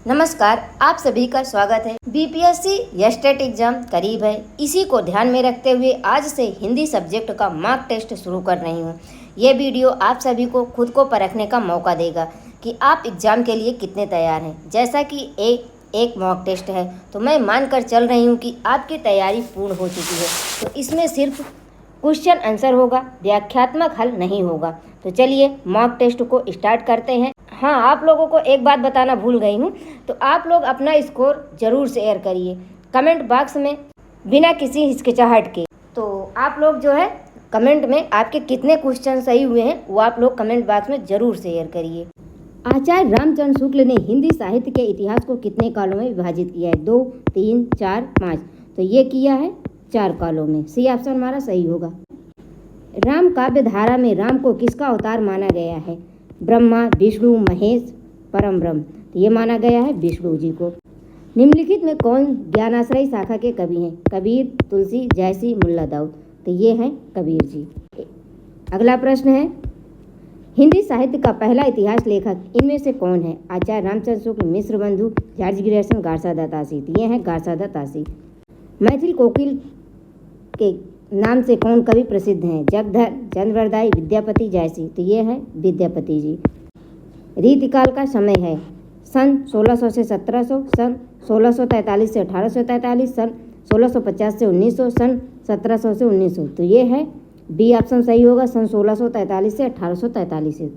नमस्कार, आप सभी का स्वागत है। बीपीएससी या स्टेट एग्जाम करीब है। इसी को ध्यान में रखते हुए आज से हिंदी सब्जेक्ट का मॉक टेस्ट शुरू कर रही हूँ। ये वीडियो आप सभी को खुद को परखने का मौका देगा कि आप एग्जाम के लिए कितने तैयार हैं। जैसा कि एक मॉक टेस्ट है तो मैं मानकर चल रही हूँ कि आपकी तैयारी पूर्ण हो चुकी है। तो इसमें सिर्फ क्वेश्चन आंसर होगा, व्याख्यात्मक हल नहीं होगा। तो चलिए मॉक टेस्ट को स्टार्ट करते हैं। हाँ, आप लोगों को एक बात बताना भूल गई हूँ, तो आप लोग अपना स्कोर ज़रूर शेयर करिए कमेंट बॉक्स में बिना किसी हिचकिचाहट के। तो आप लोग जो है कमेंट में आपके कितने क्वेश्चन सही हुए हैं वो आप लोग कमेंट बॉक्स में ज़रूर शेयर करिए। आचार्य रामचंद्र शुक्ल ने हिंदी साहित्य के इतिहास को कितने कालों में विभाजित किया है? 2, 3, 4, 5। तो ये किया है 4 कालों में। सी ऑप्शन हमारा सही होगा। राम काव्य धारा में राम को किसका अवतार माना गया है? ब्रह्मा, विष्णु, महेश, परम ब्रह्म। तो ये माना गया है विष्णु जी को। निम्नलिखित में कौन ज्ञानाश्रयी शाखा के कवि हैं? कबीर, तुलसी, जयसी, मुल्ला दाऊद। तो ये हैं कबीर जी। अगला प्रश्न है, हिंदी साहित्य का पहला इतिहास लेखक इनमें से कौन है? आचार्य रामचंद्र शुक्ल, मिश्र बंधु, जॉर्ज ग्रियर्सन, गारसादा तासी। तो ये हैं गारसादा तासी। मैथिल कोकिल के नाम से कौन कवि प्रसिद्ध हैं? जगधर, चंद्रवरदाई, विद्यापति, जयसी। तो ये है विद्यापति जी। रीतिकाल का समय है सन 1600 से 1700, सन 1643 से 1843, सन 1650 से 1900, सन 1700 से 1900। तो ये है बी ऑप्शन सही होगा, सन 1643 से 1843 से।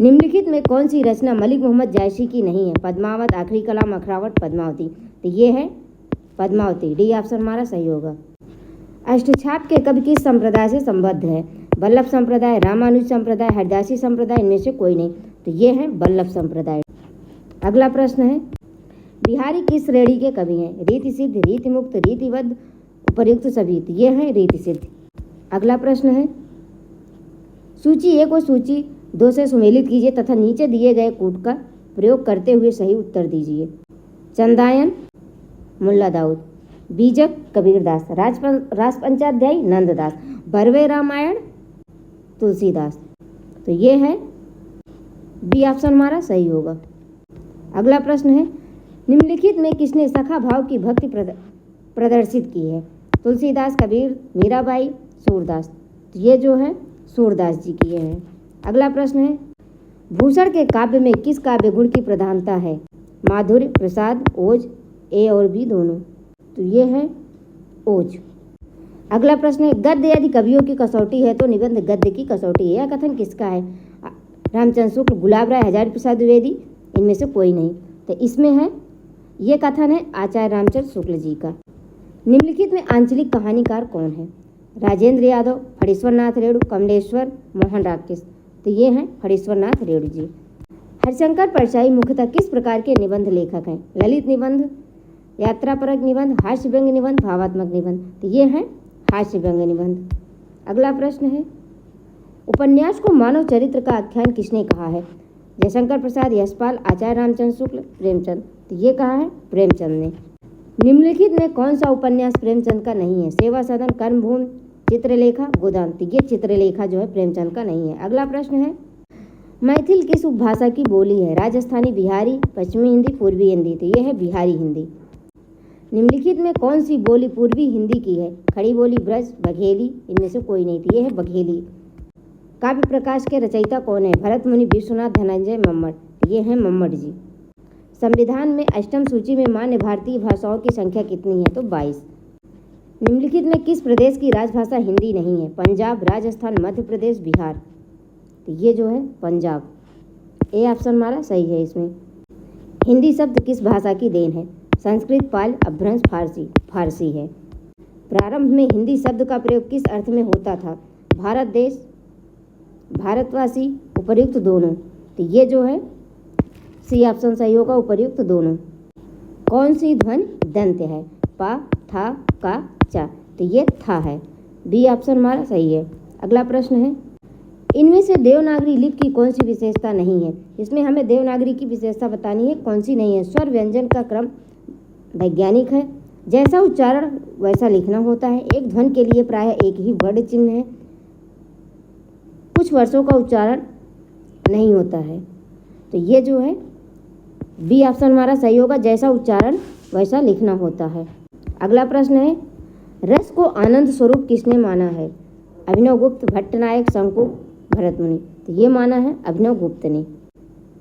निम्नलिखित में कौन सी रचना मलिक मोहम्मद जायसी की नहीं है? पद्मावत, आखिरी कलाम, अखरावट, पद्मावती। तो ये है पद्मावती। डी ऑप्शन हमारा सही होगा। अष्टछाप के कवि किस संप्रदाय से संबद्ध है? वल्लभ संप्रदाय, रामानुज संप्रदाय, हरिदासी संप्रदाय, इनमें से कोई नहीं। तो ये है वल्लभ संप्रदाय। अगला प्रश्न है, बिहारी किस श्रेणी के कवि हैं? रीति सिद्ध, रीति मुक्त, रीतिबद्ध, उपर्युक्त सभी। तो ये है रीति सिद्ध। अगला प्रश्न है, सूची 1 और सूची 2 से सुमेलित कीजिए तथा नीचे दिए गए कूट का प्रयोग करते हुए सही उत्तर दीजिए। चंदायन, मुल्ला दाऊद। बीजक, कबीरदास। राजपंचाध्यायी, नंददास। भरवे रामायण, तुलसीदास। तो ये है बी ऑप्शन हमारा सही होगा। अगला प्रश्न है, निम्नलिखित में किसने सखा भाव की भक्ति प्रदर्शित की है? तुलसीदास, कबीर, मीराबाई, सूरदास। तो ये जो है सूरदास जी किए हैं। अगला प्रश्न है, भूषण के काव्य में किस काव्य गुण की प्रधानता है? माधुर्य, प्रसाद, ओज, ए और बी दोनों। तो ये है ओज। अगला प्रश्न है, गद्य यदि कवियों की कसौटी है तो निबंध गद्य की कसौटी है। यह कथन किसका है? रामचंद्र शुक्ल, गुलाब राय, हजारी प्रसाद द्विवेदी, इनमें से कोई नहीं। तो इसमें है ये कथन है आचार्य रामचंद्र शुक्ल जी का। निम्नलिखित में आंचलिक कहानीकार कौन है? राजेंद्र यादव, फणीश्वर नाथ रेणु, कमलेश्वर, मोहन राकेश। तो ये हैं फणीश्वर नाथ रेणु जी। हरिशंकर परशाई मुख्यतः किस प्रकार के निबंध लेखक हैं? ललित निबंध, यात्रापरक निबंध, हास्य व्यंग्य निबंध, भावात्मक निबंध। तो ये है हास्य व्यंग्य निबंध। अगला प्रश्न है, उपन्यास को मानव चरित्र का आख्यान किसने कहा है? जयशंकर प्रसाद, यशपाल, आचार्य रामचंद्र शुक्ल, प्रेमचंद। तो ये कहा है प्रेमचंद ने। निम्नलिखित में कौन सा उपन्यास प्रेमचंद का नहीं है? सेवा सदन, कर्मभूमि, चित्रलेखा, गोदान। तो ये चित्रलेखा जो है प्रेमचंद का नहीं है। अगला प्रश्न है, मैथिल किस उपभाषा की बोली है? राजस्थानी, बिहारी, पश्चिमी हिंदी, पूर्वी हिंदी। तो ये है बिहारी हिंदी। निम्नलिखित में कौन सी बोली पूर्वी हिंदी की है? खड़ी बोली, ब्रज, बघेली, इनमें से कोई नहीं। थी ये है बघेली। काव्य प्रकाश के रचयिता कौन है? भरत मुनि, विश्वनाथ, धनंजय, मम्मट। ये हैं मम्मट जी। संविधान में अष्टम सूची में मान्य भारतीय भाषाओं की संख्या कितनी है? तो 22। निम्नलिखित में किस प्रदेश की राजभाषा हिंदी नहीं है? पंजाब, राजस्थान, मध्य प्रदेश, बिहार। तो ये जो है पंजाब। ए ऑप्शन हमारा सही है इसमें। हिंदी शब्द किस भाषा की देन है? संस्कृत, पाल, अपभ्रंश, फारसी है। प्रारंभ में हिंदी शब्द का प्रयोग किस अर्थ में होता था? भारत देश, भारतवासी, उपर्युक्त दोनों। तो ये जो है सी ऑप्शन सही होगा, उपर्युक्त दोनों। कौन सी ध्वनि दंत्य है? पा, था, का, चा। तो ये था है। बी ऑप्शन हमारा सही है। अगला प्रश्न है, इनमें से देवनागरी लिपि की कौन सी विशेषता नहीं है? इसमें हमें देवनागरी की विशेषता बतानी है, कौन सी नहीं है? स्वर व्यंजन का क्रम वैज्ञानिक है, जैसा उच्चारण वैसा लिखना होता है, एक ध्वनि के लिए प्रायः एक ही वर्ण चिन्ह है, कुछ वर्षों का उच्चारण नहीं होता है। तो ये जो है बी ऑप्शन हमारा सही होगा, जैसा उच्चारण वैसा लिखना होता है। अगला प्रश्न है, रस को आनंद स्वरूप किसने माना है? अभिनव गुप्त, भट्टनायक, शंकु, भरतमुनि। तो ये माना है अभिनव गुप्त ने।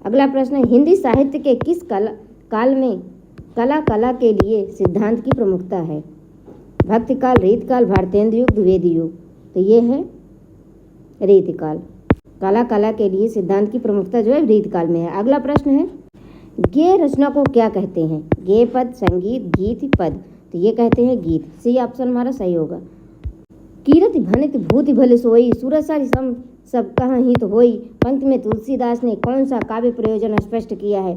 अगला प्रश्न है, हिंदी साहित्य के किस काल में कला के लिए सिद्धांत की प्रमुखता है? भक्ति काल, रीत काल, भारतेंद्र युग, द्विवेदी युग। तो ये है रीत काल। कला के लिए सिद्धांत की प्रमुखता जो है रीत काल में है। अगला प्रश्न है, गेय रचना को क्या कहते हैं? गेय पद, संगीत, गीत, पद। तो ये कहते हैं गीत। सी ऑप्शन हमारा सही होगा। कीरति भनित भूति भले सोई, सूरज सारी सम सब कहाँ हित होई। पंक्ति में तुलसीदास ने कौन सा काव्य प्रयोजन स्पष्ट किया है?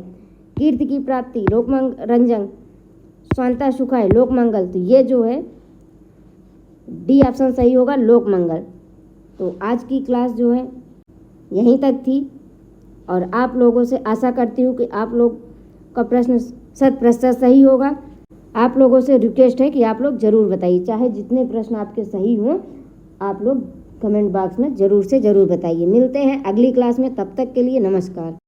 कीर्ति की प्राप्ति, लोकरंजन, स्वांता सुखाय, लोकमंगल। तो ये जो है डी ऑप्शन सही होगा, लोकमंगल। तो आज की क्लास जो है यहीं तक थी और आप लोगों से आशा करती हूँ कि आप लोग का प्रश्न 100% सही होगा। आप लोगों से रिक्वेस्ट है कि आप लोग ज़रूर बताइए, चाहे जितने प्रश्न आपके सही हों आप लोग कमेंट बॉक्स में ज़रूर से ज़रूर बताइए। मिलते हैं अगली क्लास में, तब तक के लिए नमस्कार।